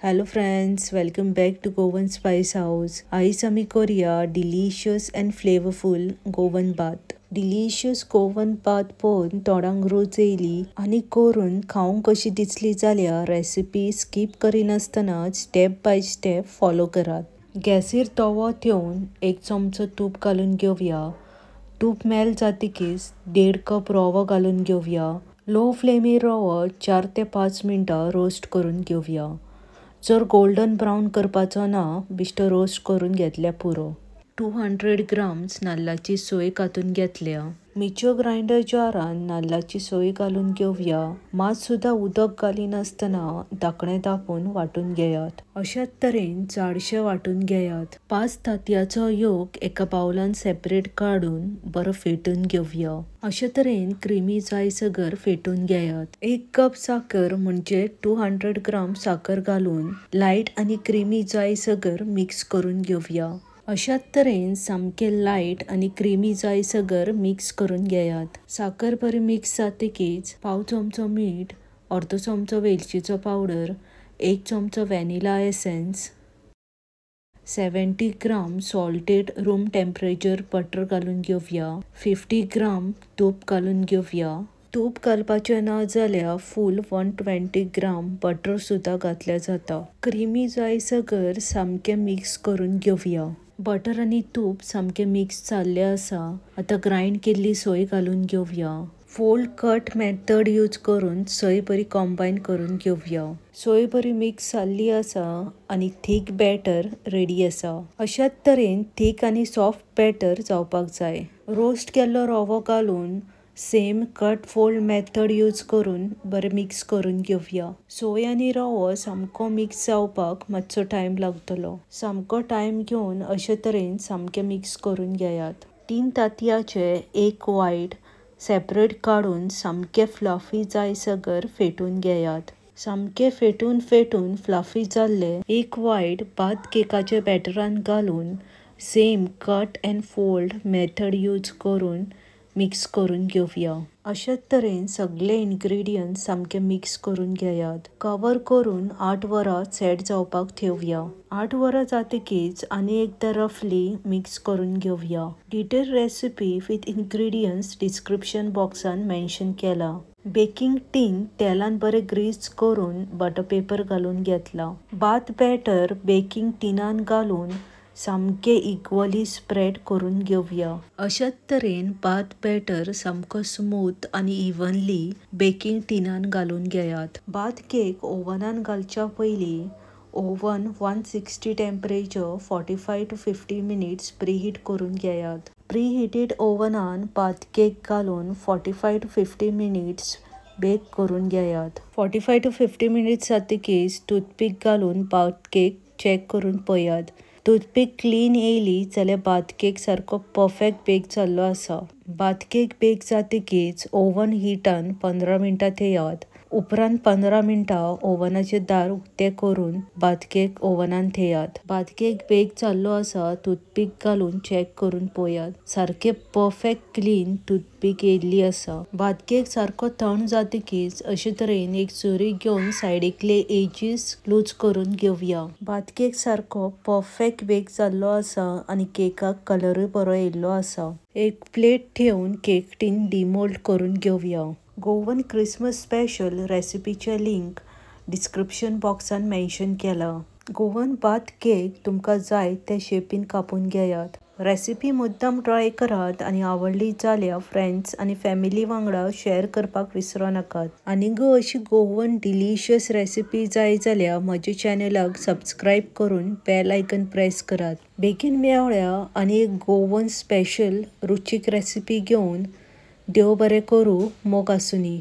Hello friends, welcome back to Goan Spice House. आयज आमी करूया डिलिशियस एंड फ्लेवरफुल गोवन भात. डिलिशियस गोवन भात पळोवन तोंडाक रूच येयली आनी करून खावंक कशी दिसली जाल्यार रेसिपी स्किप करिनासतना स्टेप बाय स्टेप फॉलो करात. गॅसीर तवो ठेवून 1 चमचो तूप घालून घेवया. तूप मेल्ट जातकीच 1.5 कप रवो घालून घेवया. लो फ्लेमीर रवो 4 ते 5 मिनटां रोस्ट करून घेवया. जर गोल्डन ब्राउन करपाचो ना, बिश्तो रोस्ट करून घेतल्या पुरो. 200 ग्राम्स नाल्लाची सोय कातून घेतल्या. मिक्सर ग्राइंडर जारान नाल्लाची सोय घालून घेवया. मात सुद्धा उदक घालिनासतना धाकणें धापून वांटून घेयात. अशाच तरेन जाडशें वांटून घेयात. 5 तांतयांचो योक एका बाउलान सेपरेट काडून बरो फेटून घेवया. अशे तरेन क्रीमी जायसर फेटून घेयात. 1 कप साकर म्हणजे 200 ग्राम साकर घालून लायट आनी क्रीमी जायसर मिक्स करून घेवया. अशाच तरेन सामके लायट आनी क्रीमी जायसर मिक्स करून घेयात. साकर बरी मिक्स जातकीच पाव चमचो मीठ, अर्दो चमचो वेलचीचो पावडर, 1 चमचो व्हॅनिला एसेन्स, 70 ग्राम सॉल्टेड रूम टेम्परेचर बटर घालून घेवया. 50 ग्राम तूप घालून घेवया. तूप घालपाचें ना जाल्यार फूल 120 ग्राम बटर सुद्धा घातल्या जाता. क्रीमी जायसर सामकें मिक्स करून घेवया. बटर आनी तूप सामकें मिक्स जाल्लें आसा. आतां ग्राइंड केल्ली सोय घालून घेवया. फोल्ड कट मेथड यूज करून सोय बरी कंबाइन करून घेवया. सोय बरी मिक्स जाल्ली आसा आनी थीक बॅटर रेडी आसा. अशाच तरेन थीक आनी सॉफ्ट बॅटर जावपाक जाय. रोस्ट केल्लो रवो घालून same cut fold method use करून बरें मिक्स करून घेवया. सोय आनी रवो सामको मिक्स जावपाक मातसो टायम लागतलो. सामको टायम घेवन अशे तरेन सामकें मिक्स करून घेयात. 3 तांतयांचे 1 वायट सेपरेट काडून सामकें फ्लफी जायसर फेटून घेयात. सामकें फेटून फ्लफी जाल्ले 1 वायट भात केकाच्या बॅटरान घालून same cut and fold method use करून मिक्स करून घेवया. अशाच तरेन सगळे इन्ग्रेडियंट्स सामके मिक्स करून घेयात. कवर करून 8 वरां सेट जावपाक ठेवया. 8 वरां जातकीच आनी एकदा रफली मिक्स करून घेवया. Detail recipe with ingredients description बॉक्सान मेन्शन केला. बेकिंग टीन तेलान बरें ग्रीस करून बटर पेपर घालून घेतला. भात बॅटर बेकिंग टिनान घालून सामकें इक्वली स्प्रेड करून घेवया. अशाच तरेन भात बॅटर सामको स्मूथ आनी इवनली बेकिंग टिनान घालून घेयात. भात केक ओव्हनान घालच्या पयलीं oven 160 temperature 45 to 50 minutes preheat करून घेयात. प्रीहीटेड ओव्हनान भात केक घालून 45 to 50 मिनिट्स बेक करून घेयात. 45 to 50 मिनिट्स जातकीच टूथपिक घालून भात केक चेक करून पळयात. टूथपिक क्लीन येयली जाल्यार भात केक सारको परफेक्ट बेक जाल्लो आसा. भात केक बेक जातकीच ओव्हन हिटान 15 मिनटां थेयात. उपरांत 15 मिनटां ओव्हनाचे दार उक्ते करून भात केक ओव्हनान थेयात. भात केक बेक जाल्लो आसा टूथपिक घालून चेक करून पळयात. सारकें परफेक्ट क्लीन टूथपिक येयल्ली आसा. भात केक सारको थंड जातकीच अशे तरेन एक सुरी घेवन सायडीकले एजीस लूज करून घेवया. भात केक सारको परफेक्ट बेक जाल्लो आसा आनी केकाक कलरूय बरो येयल्लो आसा. एक प्लेट ठेवून केक टीन डिमोल्ड करून घेवया. गोवन क्रिसमस स्पेशल रेसिपीचे लिंक डिस्क्रिप्शन बॉक्सान मेन्शन केला. गोवन भात केक तुमकां जाय ते शेपीन कापून घेयात. रेसिपी मुद्दाम ट्राय करात आनी आवडली जाल्यार फ्रेंड्स आनी फॅमिली वांगडा शेअर करपाक विसरो नाकात. आनीक अशी गोवन डिलिशियस रेसिपी जाय जाल्यार म्हज्या चॅनलाक सबस्क्रायब करून बेल आयकन प्रेस करात. बेगीन मेळया आनी एक गोवन स्पेशल रुचीक रेसिपी घेवन. देव बरें करूं. मोग आसूनी.